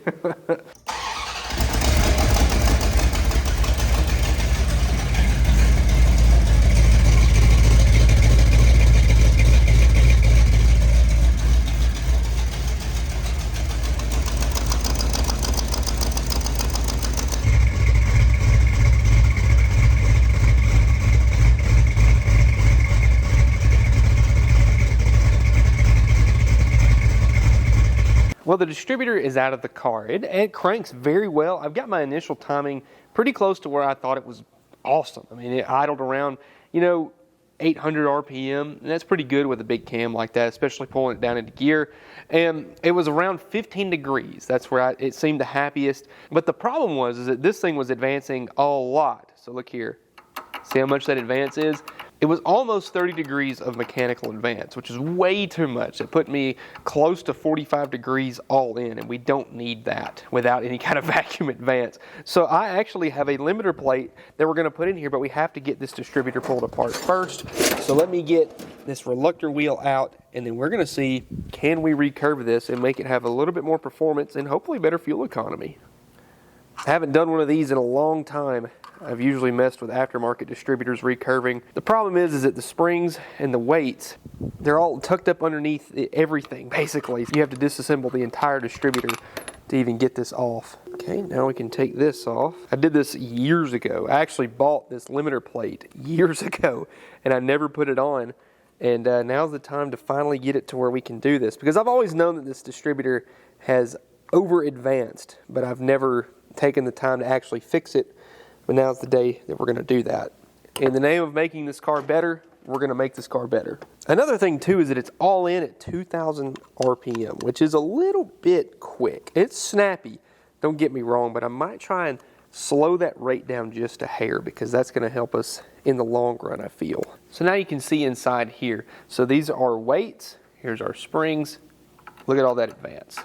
Well, the distributor is out of the car. It cranks very well. I've got my initial timing pretty close to where I thought it was awesome. I mean, it idled around, 800 RPM, and that's pretty good with a big cam like that, especially pulling it down into gear. And it was around 15 degrees. That's where it seemed the happiest. But the problem is that this thing was advancing a lot. So look here. See how much that advance is? It was almost 30 degrees of mechanical advance, which is way too much. It put me close to 45 degrees all in, and we don't need that without any kind of vacuum advance. So I actually have a limiter plate that we're going to put in here, but we have to get this distributor pulled apart first. So let me get this reluctor wheel out, and then we're going to see, can we recurve this and make it have a little bit more performance and hopefully better fuel economy. I haven't done one of these in a long time. I've usually messed with aftermarket distributors recurving. The problem is that the springs and the weights, they're all tucked up underneath everything, basically. So you have to disassemble the entire distributor to even get this off. Okay, now we can take this off. I did this years ago. I actually bought this limiter plate years ago, and I never put it on. And now's the time to finally get it to where we can do this. Because I've always known that this distributor has over advanced, but I've never taken the time to actually fix it. But now's the day that we're going to do that. In the name of making this car better, we're going to make this car better. Another thing too is that it's all in at 2,000 RPM, which is a little bit quick. It's snappy, don't get me wrong, but I might try and slow that rate down just a hair because that's going to help us in the long run, I feel. So now you can see inside here. So these are weights. Here's our springs. Look at all that advance.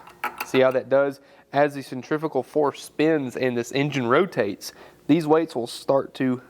See how that does? As the centrifugal force spins and this engine rotates, these weights will start to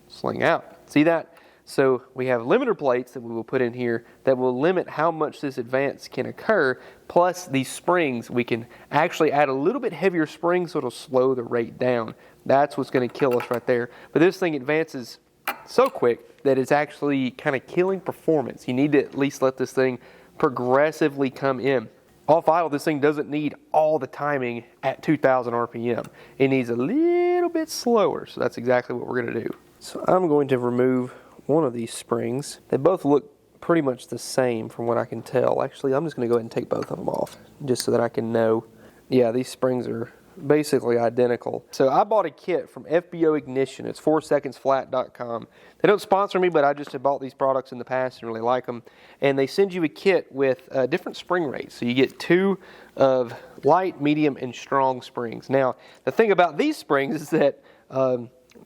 sling out. See that? So we have limiter plates that we will put in here that will limit how much this advance can occur. Plus these springs, we can actually add a little bit heavier springs so it'll slow the rate down. That's what's going to kill us right there. But this thing advances so quick that it's actually kind of killing performance. You need to at least let this thing progressively come in. Off idle, this thing doesn't need all the timing at 2,000 RPM. It needs a little bit slower, so that's exactly what we're going to do. So I'm going to remove one of these springs. They both look pretty much the same from what I can tell. Actually, I'm just going to go ahead and take both of them off just so that I can know. Yeah, these springs are basically identical. So I bought a kit from FBO Ignition. It's 4secondsflat.com. They don't sponsor me, but I just have bought these products in the past and really like them. And they send you a kit with different spring rates. So you get 2 of light, medium, and strong springs. Now, the thing about these springs is that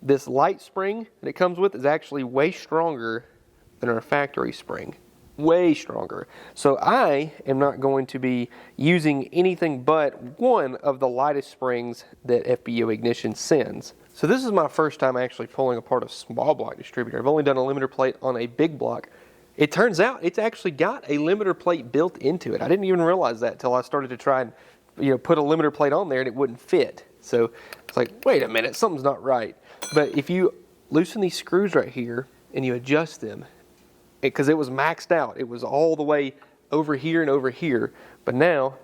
this light spring that it comes with is actually way stronger than our factory spring. Way stronger. So I am not going to be using anything but one of the lightest springs that FBO Ignition sends. So this is my first time actually pulling apart a small block distributor. I've only done a limiter plate on a big block. It turns out it's actually got a limiter plate built into it. I didn't even realize that until I started to try and put a limiter plate on there and it wouldn't fit. So it's like, wait a minute, something's not right. But if you loosen these screws right here and you adjust them, because it was maxed out, it was all the way over here and over here, but now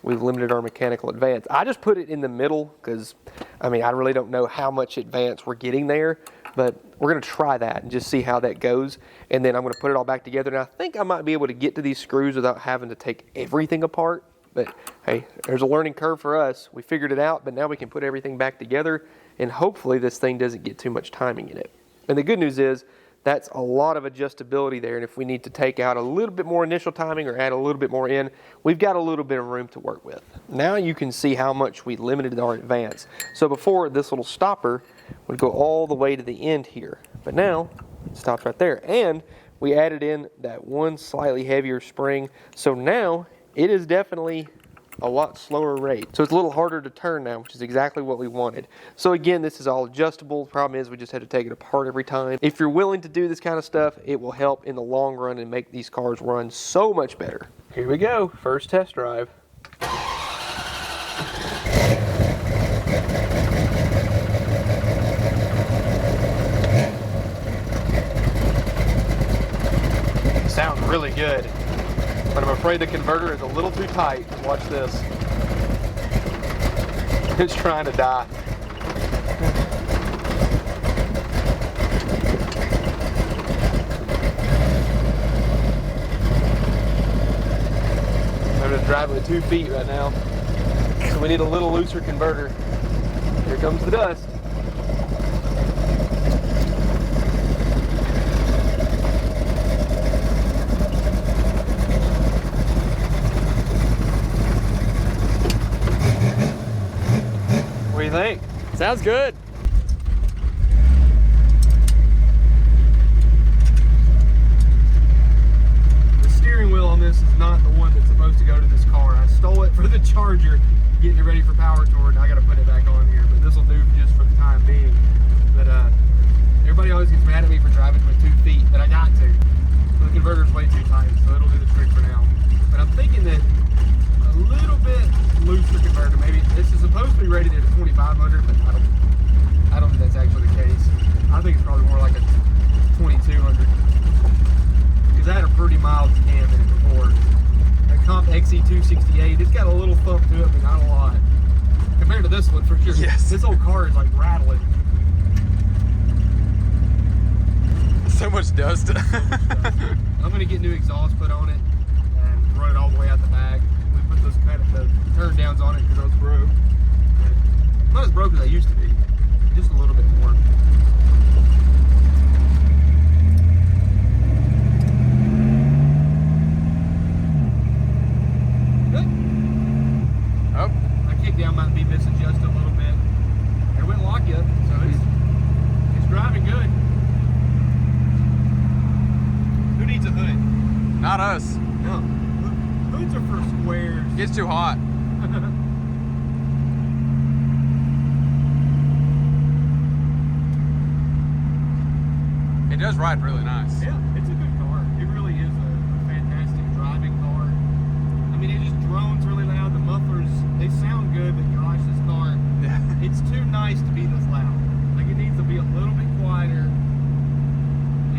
we've limited our mechanical advance. I just put it in the middle because, I really don't know how much advance we're getting there, but we're going to try that and just see how that goes, and then I'm going to put it all back together, and I think I might be able to get to these screws without having to take everything apart. But hey, there's a learning curve for us. We figured it out, but now we can put everything back together, and hopefully this thing doesn't get too much timing in it. And the good news is that's a lot of adjustability there, and if we need to take out a little bit more initial timing or add a little bit more in, we've got a little bit of room to work with. Now you can see how much we limited our advance. So before, this little stopper would go all the way to the end here, but now it stops right there. And we added in that one slightly heavier spring, so now it is definitely a lot slower rate. So it's a little harder to turn now, which is exactly what we wanted. So again, this is all adjustable. The problem is we just had to take it apart every time. If you're willing to do this kind of stuff, it will help in the long run and make these cars run so much better. Here we go, first test drive. Sounds really good. But I'm afraid the converter is a little too tight. Watch this. It's trying to die. I'm just driving with 2 feet right now. So we need a little looser converter. Here comes the dust. What do you think? Sounds good. The steering wheel on this is not the one that's supposed to go to this car. I stole it for the Charger, getting it ready for power tour, and I got to put it back on here. But this will do just for the time being. But everybody always gets mad at me for driving with 2 feet, but I got to. So the converter's way too tight, so it'll do the trick for now. But I'm thinking that a little bit looser converter, maybe this is supposed to be rated at a 2500, but I don't think that's actually the case. I think it's probably more like a 2200, because I had a pretty mild cam in it before. That Comp XE268, it's got a little thump to it, but not a lot compared to this one for sure. Yes. This old car is like rattling. So much dust. I'm gonna get new exhaust put on it and run it all the way out the back. We put those kind of the turn downs on it because I was broke. But not as broke as I used to be, just a little bit more. Good. Oh, My kickdown might be misadjusted a little bit. It went lock you, so it's driving good. Who needs a hood? not us. No. Hoods are for squares. Gets too hot. It does ride really nice. Yeah, it's a good car. It really is a fantastic driving car. I mean, it just drones really loud. The mufflers, they sound good, but gosh, this car, Yeah. it's too nice to be this loud. Like, it needs to be a little bit quieter,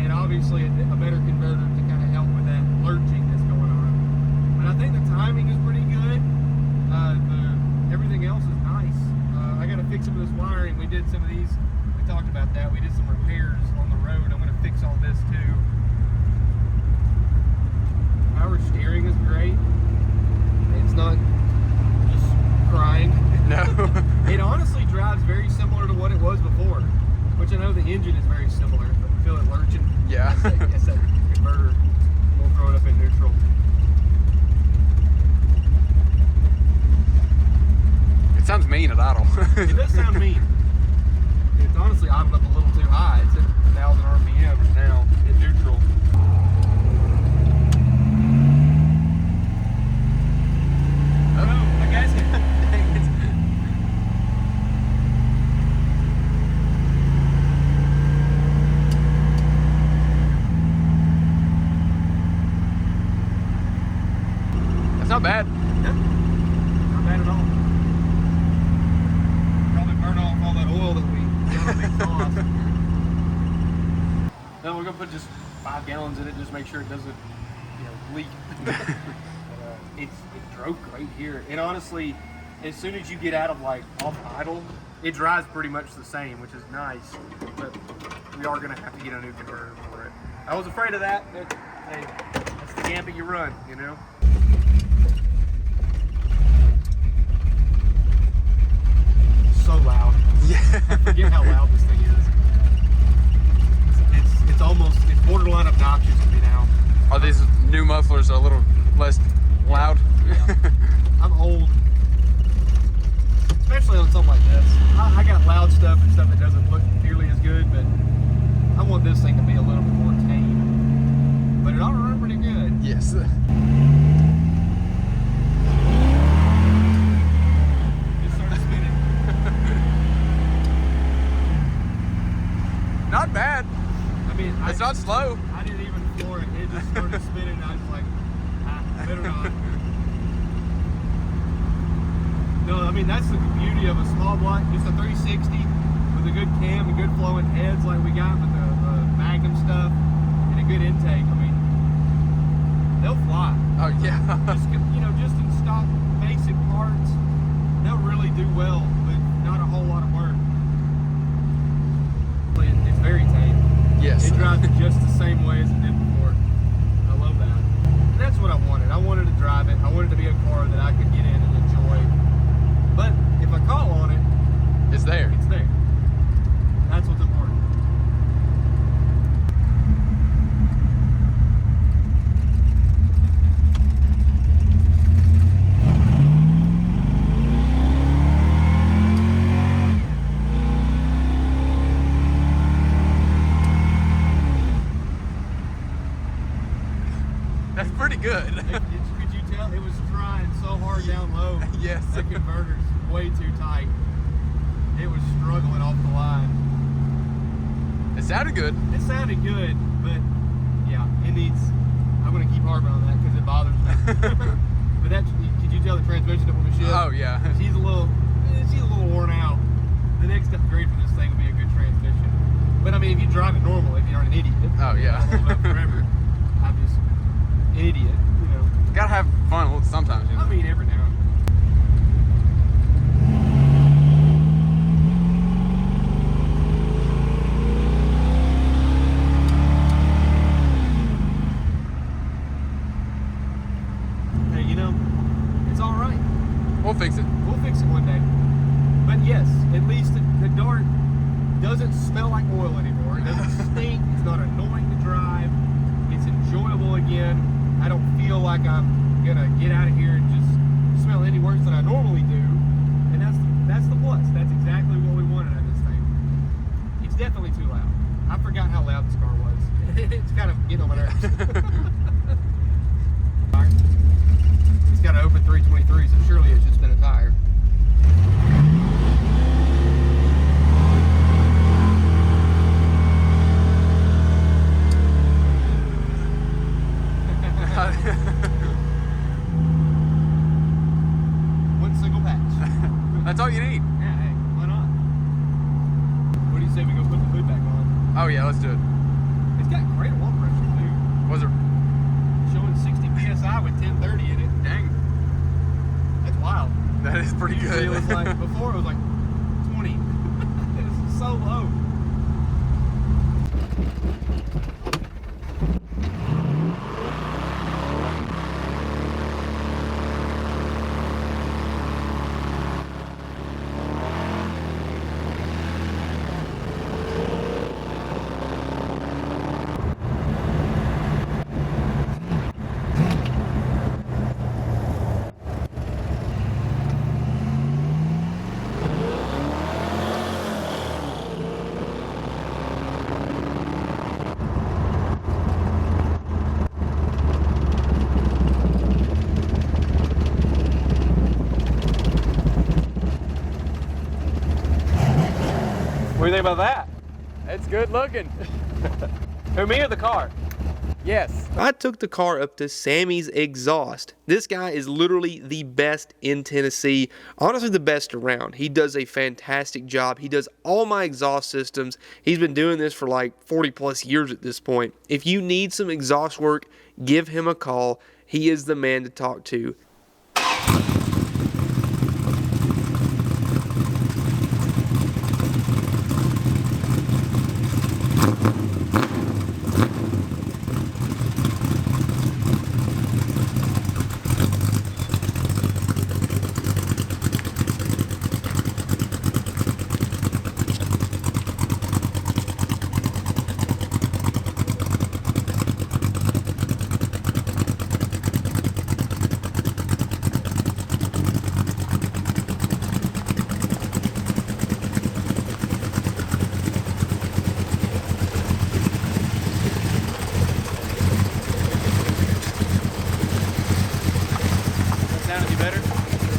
and obviously a better converter to kind of help with that lurching that's going on. But I think the timing is pretty good. Everything else is nice. I got to fix some of this wiring. We did some of these. We talked about that. We did some repairs on the road. I'm going to fix all this too. Power steering is great. It's not just crying. No. It honestly drives very similar to what it was before, which I know the engine is very similar, but feel it lurching. Yeah. That's that converter. We'll throw it up in neutral. It sounds mean at idle. It does sound mean. It's honestly idled up a little too high. It's at 1,000 RPM now in neutral. Oh, I guess. Dang it. That's not bad. Yeah. Not bad at all. Probably burn off all that oil that we got on the exhaust. Then we're gonna put just 5 gallons in it, just make sure it doesn't, leak. But, it drove great here. And honestly, as soon as you get out of off idle, it drives pretty much the same, which is nice. But we are gonna have to get a new converter for it. I was afraid of that, but hey, that's the gambit you run, So loud. Yeah. I forget how loud this thing is. It's borderline obnoxious to me now. Are these new mufflers a little less loud? Yeah. I'm old. Especially on something like this. I got loud stuff and stuff that doesn't look nearly as good, but I want this thing to be a little bit more tame. But it ought to run pretty good. Yes. Just started spinning. Not bad. I mean, It's not slow. I didn't even floor it. It just started spinning. And I was like, better not. No, I mean, that's the beauty of a small block, just a 360 with a good cam and good flowing heads like we got with the Magnum stuff and a good intake. I mean, they'll fly. Oh yeah. Just in stock basic parts, they'll really do well with not a whole lot of work. It's very tame. Yes. It drives just the same way as it did before. I love that. And that's what I wanted. I wanted to drive it. I wanted to be a car that I could get in and enjoy. But if I call on it, It's there. it's there. That's what's important. That's pretty good. Could you tell? It was trying so hard down low. Yes. The converter's way too tight. It was struggling off the line. It sounded good. It sounded good, but yeah, it needs. I'm gonna keep harping on that because it bothers me. But could you tell the transmission up on the ship? Oh yeah. She's a little worn out. The next upgrade for this thing will be a good transmission. But I mean, if you drive it normal, if you aren't an idiot, Oh yeah. it'll hold up forever. I'm just an idiot, Gotta have fun sometimes. I mean, every now and then. Hey, it's fix it. We'll fix it one day. But yes, at least the Dart doesn't smell like oil anymore. It doesn't stink. It's not annoying to drive. It's enjoyable again. I don't feel like I'm gonna get out of here and just smell any worse than I normally do. And that's the plus. That's exactly what we wanted out of this thing. It's definitely too loud. I forgot how loud this car was. It's kind of getting on my nerves. It's got an open 323, so surely it's just been a tire. One single patch. That's all you need. Yeah, hey, why not? What do you say we go put the hood back on? Oh yeah, let's do it. It's got great oil pressure too. Was it? Showing 60 psi with 1030 in it. Dang. That's wild. That is pretty Usually good. it was like, before it was like 20. It's so low. What do you think about that? It's good looking. Who, me or the car? Yes. I took the car up to Sammy's Exhaust. This guy is literally the best in Tennessee, honestly the best around. He does a fantastic job. He does all my exhaust systems. He's been doing this for like 40 plus years at this point. If you need some exhaust work, give him a call. He is the man to talk to.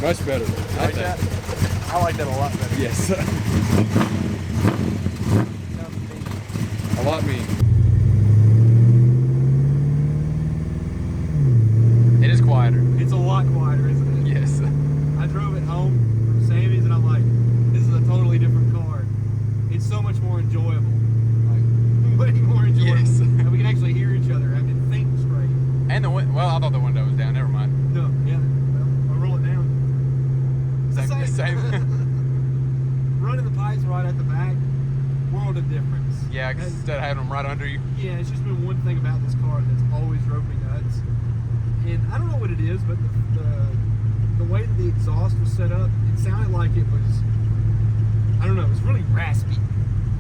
Much better. I like that. I like that a lot better. Yes. A lot mean. It is quieter. It's a lot quieter, isn't it? Yes. I drove it home from Sammy's and I'm like, this is a totally different car. It's so much more enjoyable. Like, way more enjoyable. Yes. And we can actually hear each other. I can think straight. And the well, I thought the window was down. Never mind. No, yeah. Well, I'll roll it down. Same. Running the pipes right at the back, world of difference. Yeah, 'cause instead of having them right under you. Yeah, it's just been one thing about this car that's always drove me nuts. And I don't know what it is, but the way that the exhaust was set up, it sounded like it was, I don't know, it was really raspy.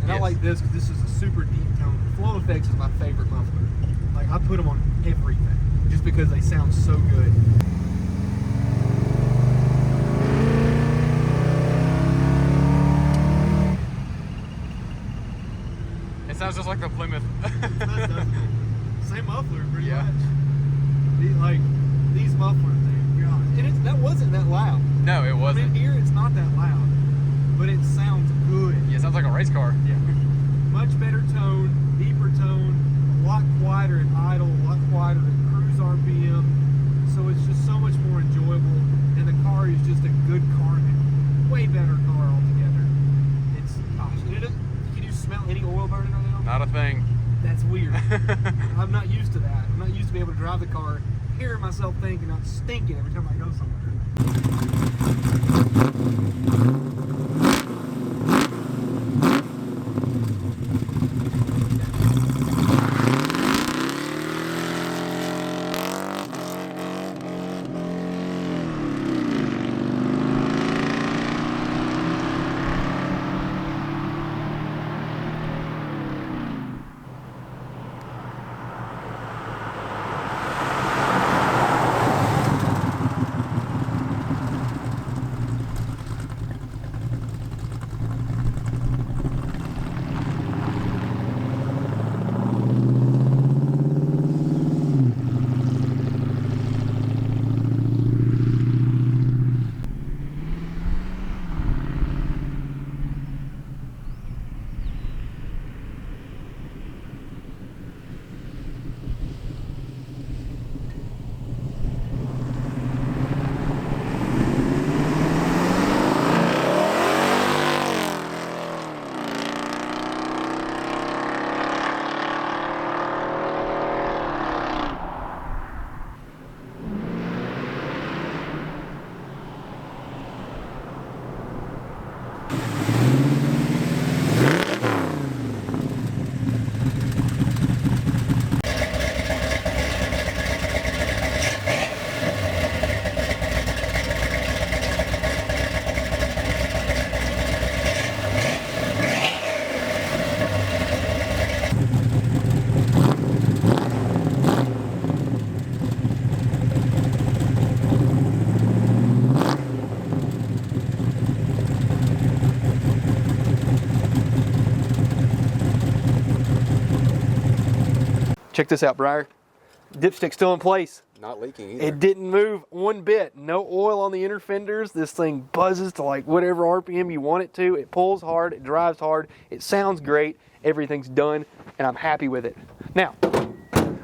And I Yes. like this because this is a super deep tone. Flow Effects is my favorite muffler. Like, I put them on everything just because they sound so good. It sounds just like the Plymouth. Same muffler, pretty Yeah. much. These mufflers, dude, God. And that wasn't that loud. No, it I wasn't. mean, here it's not that loud, but it sounds good. Yeah, it sounds like a race car. Yeah. Much better tone, deeper tone, a lot quieter at idle, a lot quieter at cruise RPM. So it's just so much more enjoyable, and the car is just a good car now. Way better car altogether. It's, gosh, can you smell any oil burning right now? Not a thing. That's weird. I'm not used to that. I'm not used to be able to drive the car, hearing myself think, and not stinking every time I go somewhere. Check this out, Briar. Dipstick's still in place. Not leaking either. It didn't move one bit. No oil on the inner fenders. This thing buzzes to like whatever RPM you want it to. It pulls hard. It drives hard. It sounds great. Everything's done, and I'm happy with it. Now,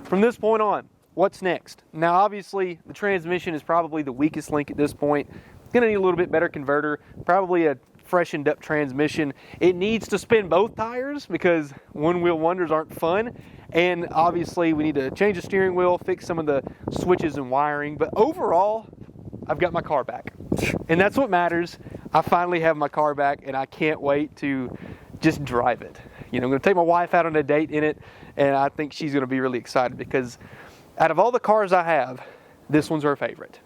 from this point on, what's next? Now, obviously, the transmission is probably the weakest link at this point. It's going to need a little bit better converter, probably a freshened up transmission. It needs to spin both tires because one-wheel wonders aren't fun. And obviously, we need to change the steering wheel, fix some of the switches and wiring. But overall, I've got my car back. And that's what matters. I finally have my car back, and I can't wait to just drive it. You know, I'm going to take my wife out on a date in it, and I think she's going to be really excited because out of all the cars I have, this one's her favorite.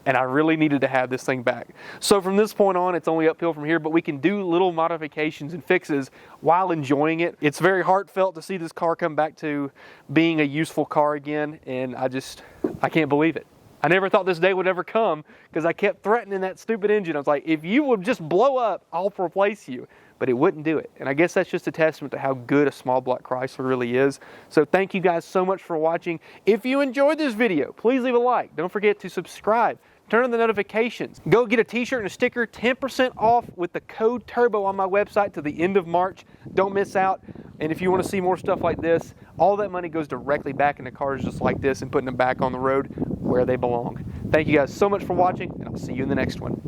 And I really needed to have this thing back. So from this point on, it's only uphill from here, but we can do little modifications and fixes while enjoying it. It's very heartfelt to see this car come back to being a useful car again, and I can't believe it. I never thought this day would ever come because I kept threatening that stupid engine. I was like, if you would just blow up, I'll replace you. But it wouldn't do it. And I guess that's just a testament to how good a small block Chrysler really is. So thank you guys so much for watching. If you enjoyed this video, please leave a like. Don't forget to subscribe. Turn on the notifications. Go get a t-shirt and a sticker, 10% off with the code TURBO on my website to the end of March. Don't miss out. And if you want to see more stuff like this, all that money goes directly back into cars just like this and putting them back on the road where they belong. Thank you guys so much for watching, and I'll see you in the next one.